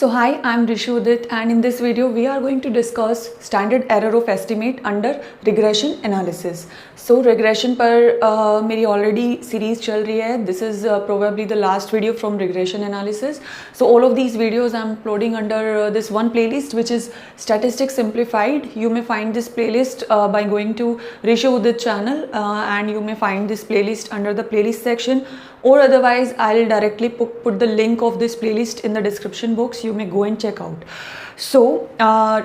So hi, I'm Rishudit and in this video we are going to discuss standard error of estimate under regression analysis. So regression पर मेरी already series चल रही है. This is probably the last video from regression analysis. So all of these videos I'm uploading under this one playlist which is Statistics Simplified. You may find this playlist by going to Rishudit channel and you may find this playlist under the playlist section. Or otherwise I'll directly put the link of this playlist in the description box. You may go and check out. So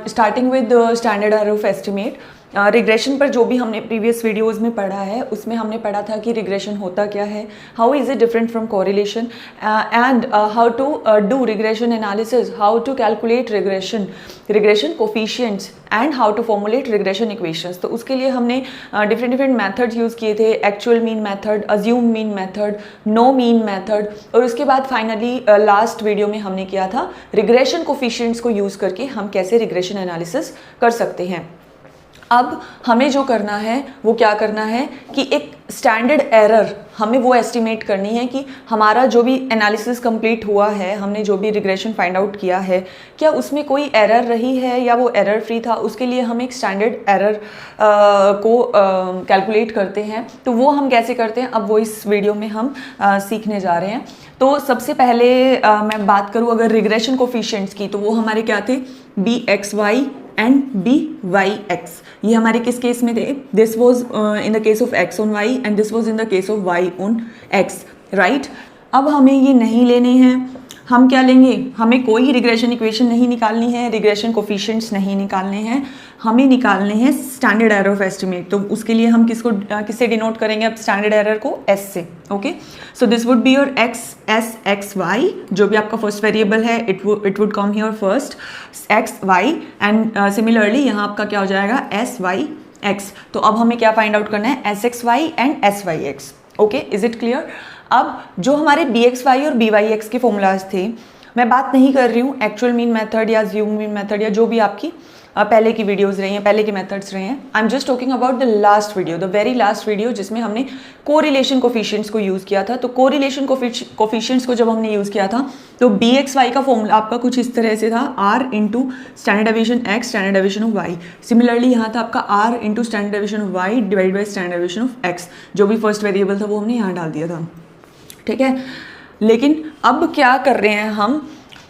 starting with the standard error of estimate. Regression पर जो भी हमने previous videos में पढ़ा है उसमें हमने पढ़ा था कि रिग्रेशन होता क्या है, how is it different from correlation and how to do regression analysis, how to calculate regression coefficients and how to formulate regression equations. तो उसके लिए हमने डिफरेंट मेथड्स यूज़ किए थे. Actual mean method, assume mean method, no mean method और उसके बाद finally last video में हमने किया था रिग्रेशन कोफिशिएंट्स को यूज़ करके हम कैसे रिग्रेशन एनालिसिस कर सकते हैं. अब हमें जो करना है वो क्या करना है कि एक स्टैंडर्ड एरर हमें वो एस्टिमेट करनी है कि हमारा जो भी एनालिसिस कंप्लीट हुआ है, हमने जो भी रिग्रेशन फाइंड आउट किया है, क्या उसमें कोई एरर रही है या वो एरर फ्री था. उसके लिए हम एक स्टैंडर्ड एरर को कैलकुलेट करते हैं. तो वो हम कैसे करते हैं अब वो इस वीडियो में हम सीखने जा रहे हैं. तो सबसे पहले मैं बात करूँ अगर रिग्रेशन कोफिशिएंट्स की, तो वो हमारे क्या थे, BXY एंड BYX. ये हमारे किस केस में थे, this was in the case of X on Y and this was in the case of Y on X, right. अब हमें ये नहीं लेने हैं. हम क्या लेंगे, हमें कोई रिग्रेशन इक्वेशन नहीं निकालनी है, रिग्रेशन कोफिशिएंट्स नहीं निकालने हैं, हमें निकालने हैं स्टैंडर्ड एरर ऑफ एस्टिमेट. तो उसके लिए हम किससे डिनोट करेंगे अब स्टैंडर्ड एरर को, S से. Okay, so this would be your XY, जो भी आपका फर्स्ट वेरिएबल है it would come here first XY and similarly यहाँ आपका क्या हो जाएगा SYX. तो अब हमें क्या फाइंड आउट करना है, SXY and SYX. Okay, is it clear. अब जो हमारे BXY और BYX के फॉर्मूलाज थे, मैं बात नहीं कर रही हूँ एक्चुअल मीन मेथड या ज़्यूम मीन मेथड या जो भी आपकी पहले की वीडियोस रही हैं, पहले के मेथड्स रहे हैं. I am just talking about the last video, the very last video जिसमें हमने कोरिलेशन कोफिशिएंट्स को यूज़ किया था. तो कोरिलेशन कोफिशिएंट्स को जब हमने यूज़ किया था तो BXY का फॉर्मूला आपका कुछ इस तरह से था, R into standard deviation X standard deviation of Y. Similarly यहाँ था आपका R into standard deviation of Y divide by standard deviation of X. जो भी फर्स्ट वेरिएबल था वो हमने यहाँ डाल दिया था, ठीक है. लेकिन अब क्या कर रहे हैं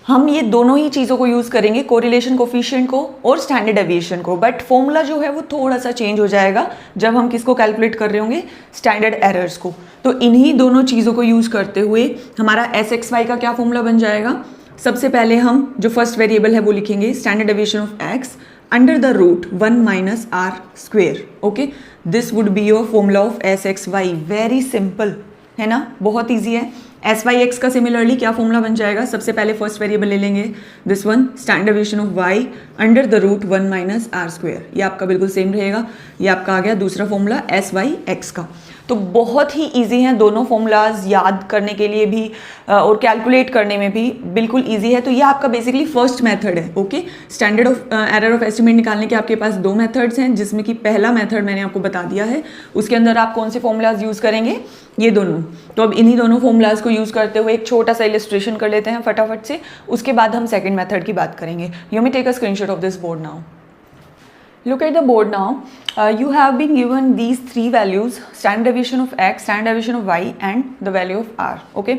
हम ये दोनों ही चीज़ों को यूज़ करेंगे, कोरिलेशन कोफिशिएंट को और स्टैंडर्ड डेविएशन को. बट फॉर्मूला जो है वो थोड़ा सा चेंज हो जाएगा जब हम किसको कैलकुलेट कर रहे होंगे, स्टैंडर्ड एरर्स को. तो इन्हीं दोनों चीज़ों को यूज़ करते हुए हमारा SXY का क्या फॉर्मूला बन जाएगा. सबसे पहले हम जो फर्स्ट वेरिएबल है वो लिखेंगे standard deviation of X under the root 1 minus R square. Okay, this would be your formula of SXY. Very simple है ना, बहुत ईजी है. SYX का सिमिलरली क्या फॉर्मूला बन जाएगा, सबसे पहले फर्स्ट वेरिएबल ले लेंगे this one standard deviation of Y under the root 1 minus R square. ये आपका बिल्कुल सेम रहेगा. ये आपका आ गया दूसरा फॉर्मूला SYX का. तो बहुत ही इजी हैं दोनों फॉर्मूलाज, याद करने के लिए भी और कैलकुलेट करने में भी बिल्कुल इजी है. तो ये आपका बेसिकली फर्स्ट मेथड है. Okay, standard of error of estimate निकालने के आपके पास दो मेथड्स हैं, जिसमें कि पहला मेथड मैंने आपको बता दिया है. उसके अंदर आप कौन से फॉर्मूलाज यूज़ करेंगे, ये दोनों. तो अब इन्हीं दोनों फॉर्मूलाज को यूज़ करते हुए एक छोटा सा इलस्ट्रेशन कर लेते हैं फटाफट से. उसके बाद हम सेकेंड मेथड की बात करेंगे. You may take a screenshot of this board now. Look at the board now. You have been given these three values: standard deviation of X, standard deviation of Y and the value of R. Okay.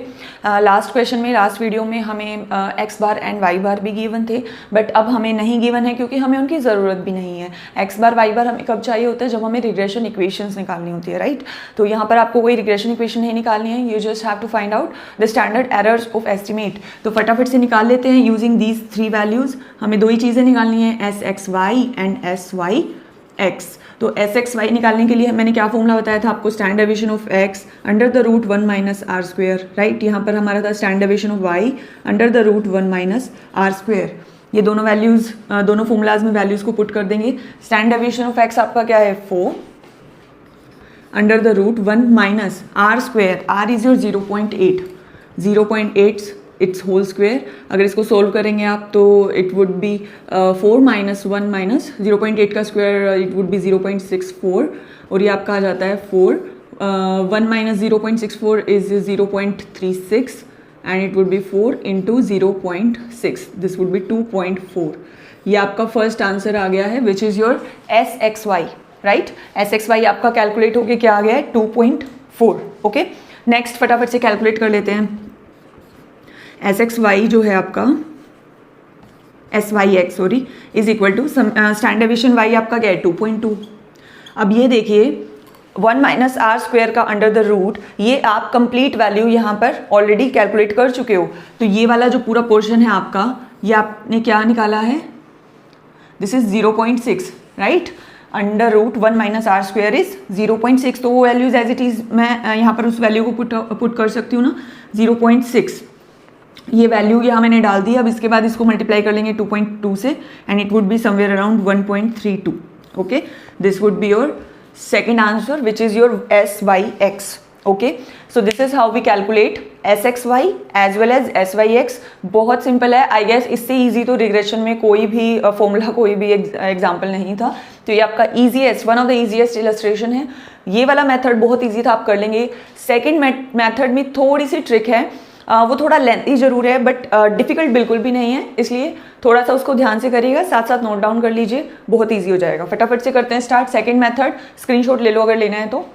Last question में, last video में हमें X bar and Y बार भी given थे, but अब हमें नहीं given है क्योंकि हमें उनकी ज़रूरत भी नहीं है. X बार Y बार हमें कब चाहिए होता है, जब हमें रिग्रेशन इक्वेशंस निकालनी होती है, राइट. तो यहाँ पर आपको कोई रिग्रेशन इक्वेशन नहीं निकालनी है, you just have to find out the standard errors of estimate. तो फटाफट से निकाल लेते हैं using these three values. हमें दो ही चीज़ें निकालनी है, SXY and SYX. तो SXY निकालने के लिए मैंने क्या फॉर्मूला बताया था आपको, standard deviation of X under the root 1 minus R square, right. यहाँ पर हमारा था standard deviation of Y under the root 1 minus R square. ये दोनों वैल्यूज़, दोनों फॉर्मूलाज में वैल्यूज़ को पुट कर देंगे. स्टैंडर्ड डेविएशन ऑफ X आपका क्या है, 4 under the root 1 minus R square. R is your 0.8 it's whole square. अगर इसको सोल्व करेंगे आप तो it would be 4 minus 1 minus 0.8 का स्क्वायर, इट वुड बी 0.64 और ये आपका आ जाता है 4. 1 minus 0.64 is 0.36 and it would be 4 into 0.6, this would be 2.4। ये आपका फर्स्ट आंसर आ गया है which is your S X Y, right. S X Y आपका कैलकुलेट होके क्या आ गया है 2.4। ओके, नेक्स्ट फटाफट से कैलकुलेट कर लेते हैं। एस एक्स वाई जो है आपका S Y X sorry is equal to standard deviation Y आपका क्या है 2.2। अब ये देखिए 1 माइनस आर स्क्वायर का अंडर द रूट, ये आप कंप्लीट वैल्यू यहाँ पर ऑलरेडी कैलकुलेट कर चुके हो। तो ये वाला जो पूरा पोर्शन है आपका, ये आपने क्या निकाला है, this is 0.6, right. Under root 1 minus R square is 0.6, तो वो वैल्यूज एज इट इज मैं यहाँ पर उस वैल्यू को पुट कर सकती हूँ ना, 0.6 ये वैल्यू यहाँ मैंने डाल दी। अब इसके बाद इसको मल्टीप्लाई कर लेंगे 2.2 से and it would be somewhere around 1.32। Okay, this would be your second answer which is your SYX. okay, so this is how we calculate SXY as well as SYX. बहुत सिंपल है, I guess इससे easy तो regression में कोई भी formula कोई भी example नहीं था। तो ये आपका easiest, one of the easiest illustration है। ये वाला मेथड बहुत ईजी था, आप कर लेंगे। सेकेंड मेथड में थोड़ी सी ट्रिक है, वो थोड़ा लेंथी जरूर है बट डिफिकल्ट बिल्कुल भी नहीं है, इसलिए थोड़ा सा उसको ध्यान से करिएगा, साथ साथ नोट डाउन कर लीजिए, बहुत इजी हो जाएगा। फटाफट से करते हैं स्टार्ट। सेकंड मेथड स्क्रीनशॉट ले लो अगर लेना है तो।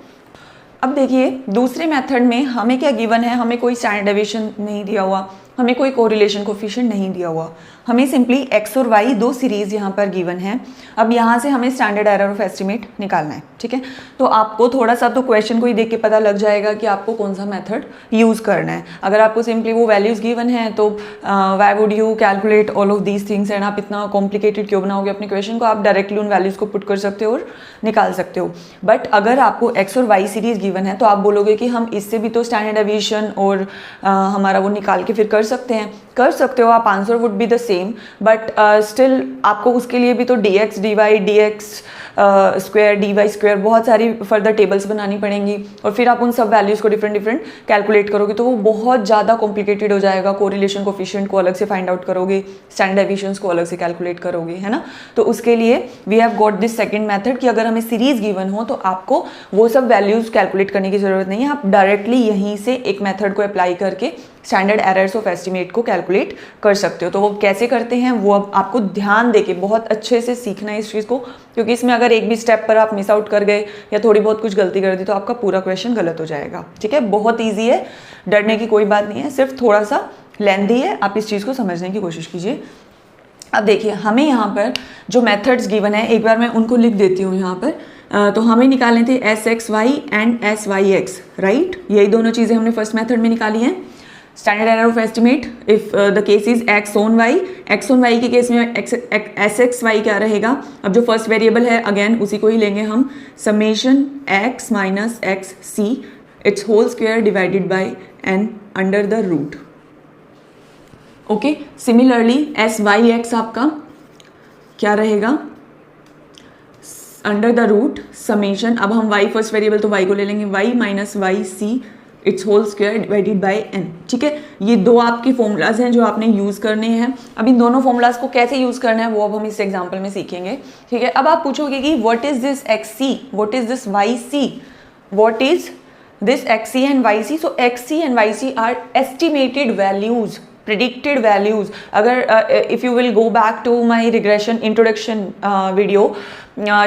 अब देखिए दूसरे मेथड में हमें क्या गिवन है, हमें कोई स्टैंडर्ड डेविएशन नहीं दिया हुआ, हमें कोई कोरिलेशन कोफिशिएंट नहीं दिया हुआ, हमें सिंपली एक्स और वाई दो सीरीज यहाँ पर गिवन है। अब यहाँ से हमें स्टैंडर्ड एरर ऑफ एस्टिमेट निकालना है, ठीक है। तो आपको थोड़ा सा तो क्वेश्चन को ही देख के पता लग जाएगा कि आपको कौन सा मेथड यूज़ करना है। अगर आपको सिंपली वो वैल्यूज़ गिवन है तो why would you calculate all of these things, and आप इतना कॉम्प्लिकेटेड क्यों बनाओगे अपने क्वेश्चन को, आप डायरेक्टली उन वैल्यूज़ को पुट कर सकते हो और निकाल सकते हो। बट अगर आपको एक्स और वाई सीरीज गिवन है तो आप बोलोगे कि हम इससे भी तो स्टैंडर्ड डेविएशन और हमारा वो निकाल के फिर कर सकते हैं, कर सकते हो आप, answer would be the same, but still आपको उसके लिए भी तो D X D Y D X square D Y square बहुत सारी फर्दर टेबल्स बनानी पड़ेंगी, और फिर आप उन सब वैल्यूज़ को डिफरेंट डिफरेंट कैलकुलेट करोगे तो वो बहुत ज़्यादा कॉम्प्लिकेटेड हो जाएगा। कोरिलेशन कोफिशिएंट को अलग से फाइंड आउट करोगे, स्टैंडर्ड डेविएशंस को अलग से कैलकुलेट करोगे, है ना। तो उसके लिए we have got this second method कि अगर हमें सीरीज गिवन हो तो आपको वो सब वैल्यूज़ कैलकुलेट करने की ज़रूरत नहीं है, आप डायरेक्टली यहीं से एक मेथड को अप्लाई करके स्टैंडर्ड एरर्स ऑफ एस्टिमेट को कैलकुलेट कर सकते हो। तो वो कैसे करते हैं वो अब आपको ध्यान देके बहुत अच्छे से सीखना है इस चीज़ को, क्योंकि इसमें अगर एक भी स्टेप पर आप मिस आउट कर गए या थोड़ी बहुत कुछ गलती कर दी तो आपका पूरा क्वेश्चन गलत हो जाएगा, ठीक है। बहुत ईजी है, डरने की कोई बात नहीं है, सिर्फ थोड़ा सा लेंथी है, आप इस चीज़ को समझने की कोशिश कीजिए। अब देखिए हमें यहाँ पर जो मेथड्स गिवन है एक बार मैं उनको लिख देती हूँ यहाँ पर। तो हमें निकालने थे S X Y and S Y X, right. यही दोनों चीज़ें हमने फर्स्ट मेथड में निकाली हैं। Standard error of estimate if the case is X on Y, X on Y के केस में एस एक्स वाई क्या रहेगा, अब जो फर्स्ट वेरिएबल है अगेन उसी को ही लेंगे हम, summation X minus x C it's whole square divided by N under the root. Okay, similarly S Y X आपका क्या रहेगा, अंडर द रूट समेशन, अब हम y फर्स्ट वेरिएबल तो y को ले लेंगे, y minus Y C it's whole square divided by n, ठीक है। ये दो आपके फॉर्मूलाज हैं जो आपने यूज़ करने हैं। अब इन दोनों फॉर्मूलाज को कैसे यूज़ करना है वो अब हम इस एग्जाम्पल में सीखेंगे, ठीक है। अब आप पूछोगे कि what is this X C, what is this Y C, what is this X C and Y C. So X C and Y C are estimated values, predicted values. अगर if you will go back to my regression introduction video,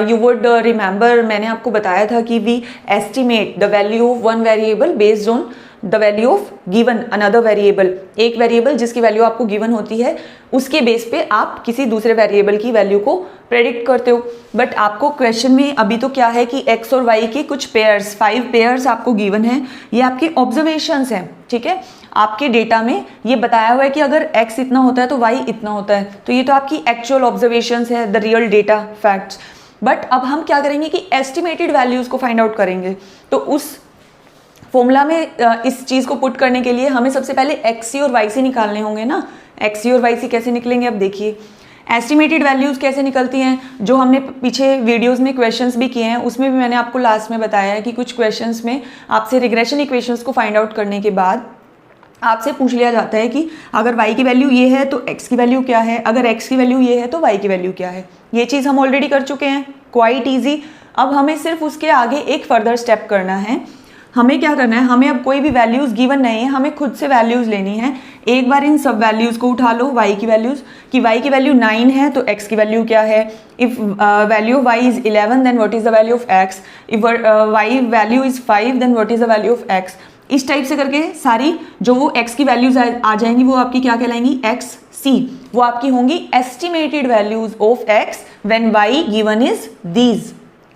you would remember मैंने आपको बताया था कि we estimate the value of one variable based on the value of given another variable। एक variable जिसकी value आपको given होती है उसके बेस पे आप किसी दूसरे वेरिएबल की वैल्यू को प्रेडिक्ट करते हो। बट आपको क्वेश्चन में अभी तो क्या है कि x और y के कुछ पेयर्स, 5 पेयर्स आपको गिवन है, ये आपके ऑब्जर्वेशंस हैं, ठीक है। आपके डेटा में ये बताया हुआ है कि अगर x इतना होता है तो y इतना होता है, तो ये तो आपकी एक्चुअल ऑब्जर्वेशंस है, the real data facts. But अब हम क्या करेंगे कि एस्टिमेटेड वैल्यूज को फाइंड आउट करेंगे। तो उस फॉर्मूला में इस चीज़ को पुट करने के लिए हमें सबसे पहले एक्स सी और वाई सी निकालने होंगे ना। एक्स सी और वाई सी कैसे निकलेंगे, अब देखिए एस्टिमेटेड वैल्यूज़ कैसे निकलती हैं, जो हमने पीछे वीडियोस में क्वेश्चंस भी किए हैं उसमें भी मैंने आपको लास्ट में बताया है कि कुछ क्वेश्चंस में आपसे रिग्रेशन इक्वेशंस को फाइंड आउट करने के बाद आपसे पूछ लिया जाता है कि अगर y की वैल्यू ये है तो x की वैल्यू क्या है, अगर x की वैल्यू ये है तो y की वैल्यू क्या है। ये चीज़ हम ऑलरेडी कर चुके हैं, क्वाइट ईजी। अब हमें सिर्फ उसके आगे एक फर्दर स्टेप करना है, हमें क्या करना है, हमें अब कोई भी वैल्यूज़ गिवन नहीं है, हमें खुद से वैल्यूज़ लेनी है। एक बार इन सब वैल्यूज़ को उठा लो, y की वैल्यूज़, कि y की वैल्यू 9 है तो x की वैल्यू क्या है। If value of y is 11 then what is the value of x। If y value is 5 then what is the value of x। इस टाइप से करके सारी जो वो x की वैल्यूज़ आ जाएंगी वो आपकी क्या कहलाएंगी, xc। वो आपकी होंगी estimated values of x when y given is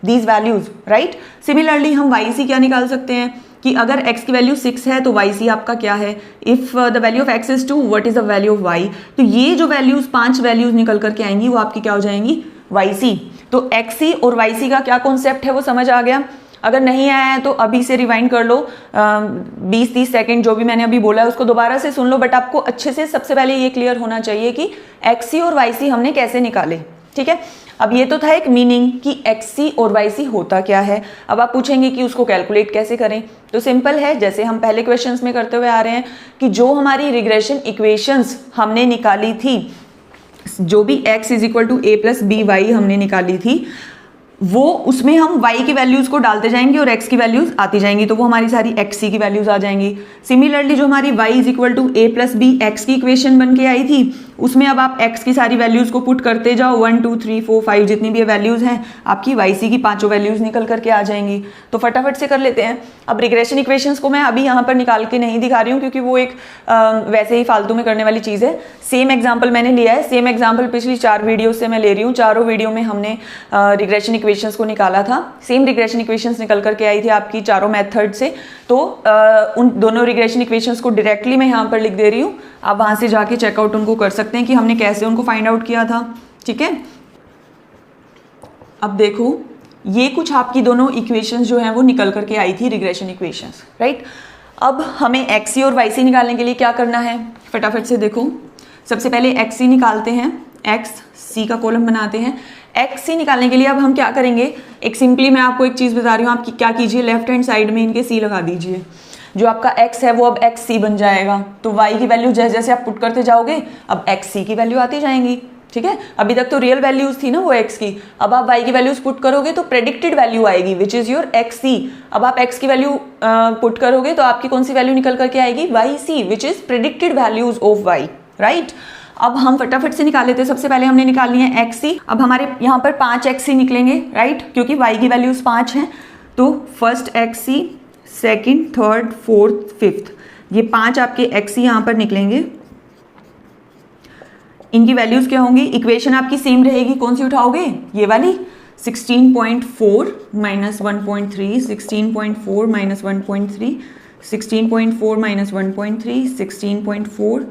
these values, right. Similarly हम yc क्या निकाल सकते हैं कि अगर x की वैल्यू 6 है तो yc आपका क्या है। If the value of x is 2 what is the value of y। तो ये जो वैल्यूज 5 वैल्यूज निकल करके आएंगी वो आपकी क्या हो जाएंगी, yc। तो xc और yc का क्या कॉन्सेप्ट है वो समझ आ गया। अगर नहीं आया है तो अभी से रिवाइंड कर लो, 20-30 सेकंड जो भी मैंने अभी बोला है उसको दोबारा से सुन लो, बट आपको अच्छे से सबसे पहले ये क्लियर होना चाहिए कि xc और yc हमने कैसे निकाले, ठीक है। अब ये तो था एक मीनिंग कि xc और yc होता क्या है। अब आप पूछेंगे कि उसको कैलकुलेट कैसे करें, तो सिंपल है, जैसे हम पहले क्वेश्चंस में करते हुए आ रहे हैं कि जो हमारी रिग्रेशन इक्वेशंस हमने निकाली थी, जो भी x is equal to a plus B Y हमने निकाली थी, वो उसमें हम y की वैल्यूज को डालते जाएंगे और x की वैल्यूज आती जाएंगी, तो वो हमारी सारी xc की वैल्यूज आ जाएंगी। सिमिलरली जो हमारी y is equal to a plus B X की इक्वेशन बन के आई थी, उसमें अब आप x की सारी वैल्यूज को पुट करते जाओ, 1 2 3 4 5 जितनी भी वैल्यूज हैं आपकी yc की पांचों वैल्यूज निकल करके आ जाएंगी। तो फटाफट से कर लेते हैं। अब रिग्रेशन इक्वेशंस को मैं अभी यहाँ पर निकाल के नहीं दिखा रही हूँ क्योंकि वो एक वैसे ही फालतू में करने वाली चीज़ है। सेम एग्जाम्पल मैंने लिया है, सेम एग्जाम्पल पिछली 4 वीडियो से मैं ले रही हूँ। चारों वीडियो में हमने रिग्रेशन इक्वेशंस को निकाला था, सेम रिग्रेशन इक्वेशंस निकल करके आई थी आपकी चारों मेथड से। तो उन दोनों रिग्रेशन इक्वेशंस को डायरेक्टली मैं यहाँ पर लिख दे रही हूँ, आप वहाँ से जाके चेकआउट उनको कर सकते हैं कि हमने कैसे उनको फाइंड आउट किया था, ठीक है। अब देखो ये कुछ आपकी दोनों इक्वेशंस जो हैं वो निकल करके आई थी, रिग्रेशन इक्वेशंस, राइट। अब हमें xc और yc निकालने के लिए क्या करना है, फटाफट से देखो। सबसे पहले xc निकालते हैं, xc का कॉलम बनाते हैं। xc निकालने के लिए अब हम क्या करेंगे, एक सिंपली मैं आपको एक चीज़ बता रही हूँ, आप क्या कीजिए, लेफ्ट हैंड साइड में इनके c लगा दीजिए। जो आपका x है वो अब xc बन जाएगा, तो y की वैल्यू जैसे जैसे आप पुट करते जाओगे अब xc की वैल्यू आती जाएंगी, ठीक है। अभी तक तो रियल वैल्यूज थी ना वो x की, अब आप y की वैल्यूज पुट करोगे तो प्रेडिक्टेड वैल्यू आएगी विच इज योर xc। अब आप x की वैल्यू पुट करोगे तो आपकी कौन सी वैल्यू निकल करके आएगी, yc which is predicted values of y, right. अब हम फटाफट से निकाल लेते हैं। सबसे पहले हमने निकालनी है xc। अब हमारे यहाँ पर 5 xc निकलेंगे, राइट, क्योंकि y की वैल्यूज 5 हैं। तो first xc, second, third, fourth, fifth, ये 5 आपके xc यहाँ पर निकलेंगे। इनकी वैल्यूज क्या होंगी, इक्वेशन आपकी सेम रहेगी, कौन सी उठाओगे, ये वाली 16.4 माइनस 1.3, 16.4 माइनस 1.3, 16.4 माइनस 1.3, 16.4।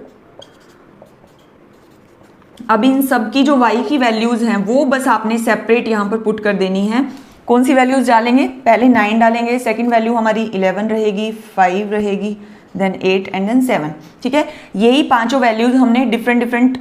अब इन सब की जो y की वैल्यूज हैं वो बस आपने सेपरेट यहाँ पर पुट कर देनी है। कौन सी वैल्यूज डालेंगे, पहले 9 डालेंगे, सेकंड वैल्यू हमारी 11 रहेगी, 5 रहेगी, देन 8 एंड देन 7, ठीक है। यही पांचों वैल्यूज हमने डिफरेंट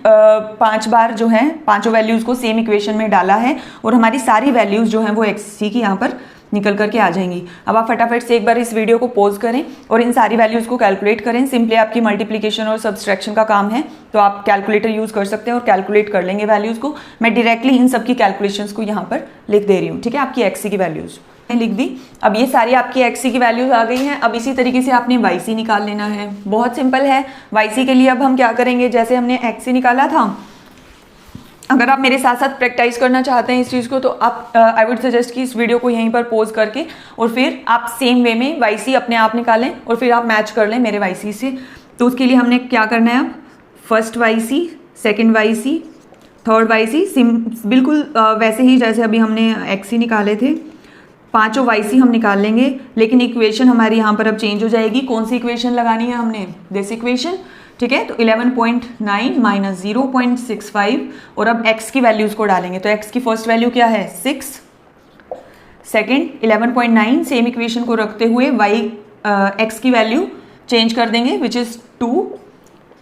5 बार जो है पांचों वैल्यूज को सेम इक्वेशन में डाला है और हमारी सारी वैल्यूज जो हैं वो xc की यहाँ पर निकल करके आ जाएंगी। अब आप फटाफट से एक बार इस वीडियो को पॉज करें और इन सारी वैल्यूज को कैलकुलेट करें। सिंपली आपकी मल्टीप्लिकेशन और सब्सट्रैक्शन का काम है, तो आप कैलकुलेटर यूज कर सकते हैं और कैलकुलेट कर लेंगे वैल्यूज को। मैं डायरेक्टली इन सब की कैलकुलेशंस को यहाँ पर लिख दे रही हूँ, ठीक है। आपकी xc की वैल्यूज लिख दी। अब ये सारी आपकी xc की वैल्यूज आ गई हैं। अब इसी तरीके से आपने yc निकाल लेना है, बहुत सिंपल है। yc के लिए अब हम क्या करेंगे, जैसे हमने xc निकाला था, अगर आप मेरे साथ साथ प्रैक्टिस करना चाहते हैं इस चीज़ को तो आप आई वुड सजेस्ट कि इस वीडियो को यहीं पर पॉज करके और फिर आप सेम वे में yc अपने आप निकालें और फिर आप मैच कर लें मेरे yc से। तो उसके लिए हमने क्या करना है, अब first yc, second yc, third yc, बिल्कुल वैसे ही जैसे अभी हमने xc निकाले थे, पांचों yc हम निकाल लेंगे। लेकिन इक्वेशन हमारी यहाँ पर अब चेंज हो जाएगी। कौन सी इक्वेशन लगानी है हमने, दिस इक्वेशन, ठीक है। तो 11.9 माइनस 0.65 और अब x की वैल्यूज को डालेंगे। तो x की फर्स्ट वैल्यू क्या है, 6, सेकंड 11.9, सेम इक्वेशन को रखते हुए x की वैल्यू चेंज कर देंगे which is 2,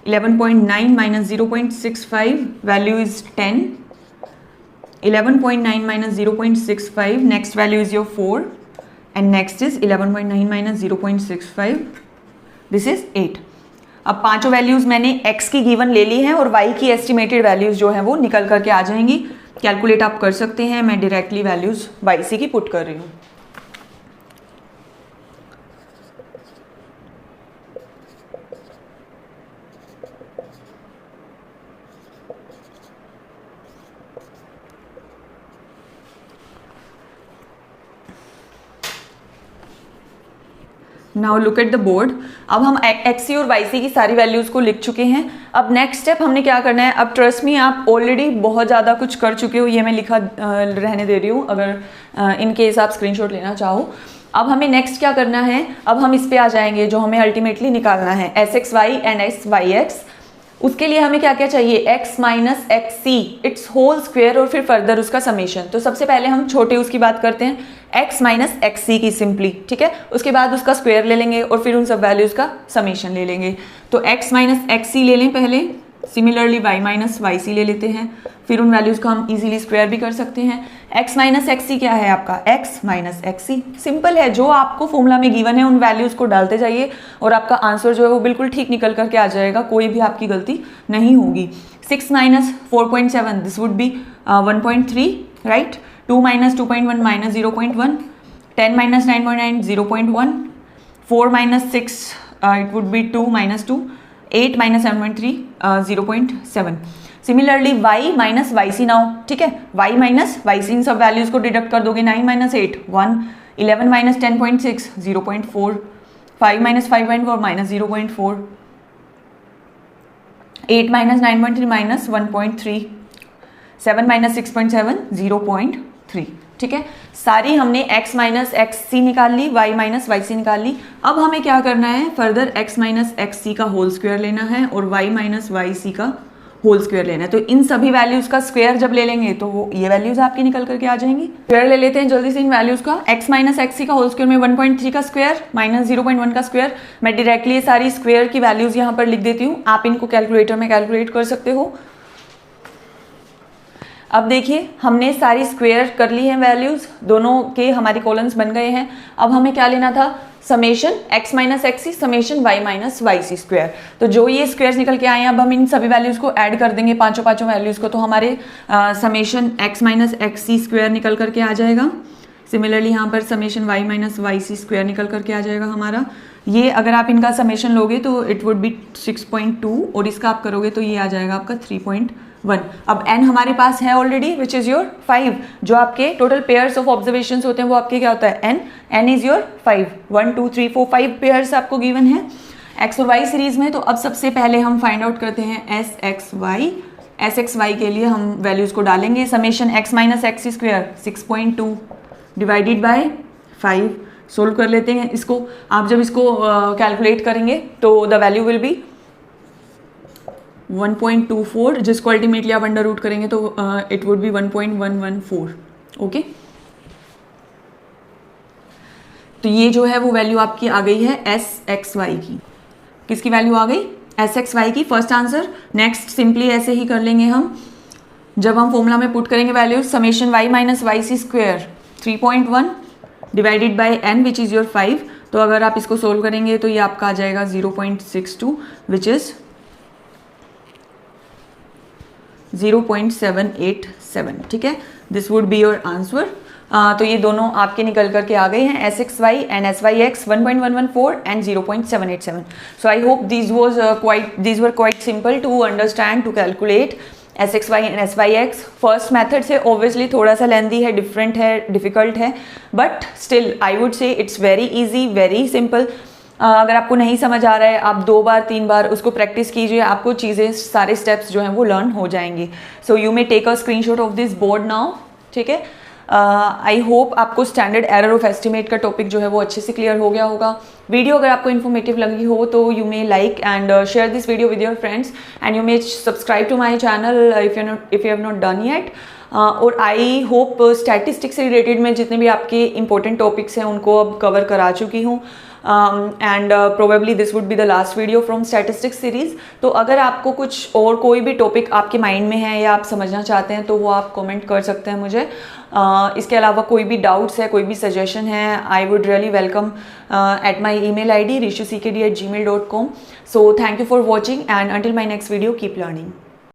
11.9 minus 0.65 value is 10, 11.9 minus 0.65, next value is your 4 and next is 11.9 minus 0.65, this is 8। अब पांचों वैल्यूज मैंने x की गिवन ले ली हैं और y की एस्टिमेटेड वैल्यूज जो हैं वो निकल करके आ जाएंगी। कैलकुलेट आप कर सकते हैं, मैं डायरेक्टली वैल्यूज yc की पुट कर रही हूँ। Now look at the board. अब हम एक्स सी और वाई सी की सारी वैल्यूज़ को लिख चुके हैं। अब नेक्स्ट स्टेप हमने क्या करना है, अब ट्रस्ट मी आप ऑलरेडी बहुत ज़्यादा कुछ कर चुके हो, ये मैं लिखा रहने दे रही हूँ अगर इन केस आप स्क्रीनशॉट लेना चाहो। अब हमें नेक्स्ट क्या करना है, अब हम इस पे आ जाएंगे जो हमें अल्टीमेटली निकालना है S X Y and S Y X. उसके लिए हमें क्या क्या चाहिए, x minus x C it's whole square और फिर फर्दर उसका समेशन। तो सबसे पहले हम छोटे उसकी बात करते हैं, x माइनस एक्स सी की सिंपली, ठीक है। उसके बाद उसका स्क्वायर ले लेंगे और फिर उन सब वैल्यूज़ का समेशन ले लेंगे। तो x माइनस एक्स सी ले लें पहले, similarly y minus Y C ले लेते हैं, फिर उन वैल्यूज़ का हम इजीली स्क्वायर भी कर सकते हैं। x माइनस एक्स सी क्या है आपका, x माइनस एक्स सी, सिंपल है। जो आपको फॉर्मूला में गिवन है उन वैल्यूज़ को डालते जाइए और आपका आंसर जो है वो बिल्कुल ठीक निकल करके आ जाएगा, कोई भी आपकी गलती नहीं होगी। 6 minus 4.7 this would be 1.3 right. 2 minus 2.1 minus 0.1, 10 minus 9.9 0.1, 4 minus 6 it would be 2 minus 2, 8 minus 7.3 0.7। Similarly y minus Y C now, ठीक है, y माइनस वाई सी इन सब वैल्यूज को डिडक्ट कर दोगे। 9 minus 8 1, 11 minus 10.6 0.4, 5 minus 5.4 minus 0.4, 8 minus 9.3 minus 1.3, 7 minus 6.7 0.3, ठीक है। सारी हमने x माइनस एक्स सी निकाल ली, y माइनस वाई सी निकाल ली। अब हमें क्या करना है, फर्दर x माइनस एक्स सी का होल स्क्वायर लेना है और y माइनस वाई सी का होल स्क्वायर लेना है। तो इन सभी वैल्यूज का स्क्वायर जब ले लेंगे तो वो ये वैल्यूज आपकी निकल करके आ जाएंगी। स्क्वायर ले लेते हैं जल्दी से इन वैल्यूज का। x माइनस एक्स सी का होल स्क्वायर में 1.3 का स्क्वायर माइनस 0.1 का स्क्वायर। मैं डायरेक्टली ये सारी स्क्वायर की वैल्यूज यहाँ पर लिख देती हूँ, आप इनको कैलकुलेटर में कैलकुलेट कर सकते हो। अब देखिए हमने सारी स्क्वायर कर ली है वैल्यूज, दोनों के हमारे कॉलम्स बन गए हैं। अब हमें क्या लेना था, summation x minus x c summation y minus Y C square. तो जो ये स्क्वायर्स निकल के आए हैं अब हम इन सभी वैल्यूज को ऐड कर देंगे, पांचों वैल्यूज को। तो हमारे summation x minus x C square निकल करके आ जाएगा। सिमिलरली यहाँ पर summation y minus Y C square निकल करके आ जाएगा हमारा। ये अगर आप इनका समेशन लोगे तो इट वुड बी 6.2 और इसका आप करोगे तो ये आ जाएगा आपका 3.1। अब n हमारे पास है ऑलरेडी विच इज योर 5। जो आपके टोटल पेयर्स ऑफ ऑब्जर्वेशन होते हैं वो आपके क्या होता है, n इज योर 5। 1 2 3 4 5 पेयर्स आपको गिवन है x और y सीरीज में। तो अब सबसे पहले हम फाइंड आउट करते हैं एस एक्स वाई के लिए हम वैल्यूज को डालेंगे। Summation x minus x C square 6.2 divided by 5। Solve कर लेते हैं इसको। आप जब इसको कैलकुलेट करेंगे तो द वैल्यू विल बी 1.24, जिसको अल्टीमेटली आप अंडर रूट करेंगे तो इट वुड बी 1.114। ओके, तो ये जो है वो वैल्यू आपकी आ गई है एस एक्स वाई की। किसकी वैल्यू आ गई, एस एक्स वाई की, फर्स्ट आंसर। नेक्स्ट सिंपली ऐसे ही कर लेंगे हम, जब हम फॉर्मूला में पुट करेंगे values, summation y minus Y C square 3.1 divided by n which is your 5। तो अगर आप इसको सोल्व करेंगे तो ये आपका आ जाएगा 0.62 विच इज 0.787, ठीक है। This would be your answer. तो ये दोनों आपके निकल करके आ गए हैं, S X Y and S Y X 1.114 and 0.787। So I hope these were quite simple to understand, to calculate S X Y and S Y X. First method से ऑब्वियसली थोड़ा सा लेंदी है, डिफरेंट है, difficult है, but still I would say it's very easy, very simple. अगर आपको नहीं समझ आ रहा है आप 2 बार 3 बार उसको प्रैक्टिस कीजिए, आपको चीज़ें सारे स्टेप्स जो हैं वो लर्न हो जाएंगी। So you may take a screenshot of this board now, ठीक है। आई होप आपको स्टैंडर्ड एरर ऑफ एस्टिमेट का टॉपिक जो है वो अच्छे से क्लियर हो गया होगा। वीडियो अगर आपको इन्फॉर्मेटिव लगी हो तो you may like and share this video with your friends and you may subscribe to my channel if you have not done yet. और आई होप स्टैटिस्टिक्स से रिलेटेड में जितने भी आपके इंपॉर्टेंट टॉपिक्स हैं उनको अब कवर करा चुकी हूँ। And probably this would be the last video from statistics series. तो अगर आपको कुछ और कोई भी टॉपिक आपके माइंड में है या आप समझना चाहते हैं तो वो आप कमेंट कर सकते हैं मुझे। इसके अलावा कोई भी डाउट्स है, कोई भी सजेशन है, I would really welcome at my email ID rishuckd@gmail.com. So thank you for watching and until my next video, keep learning.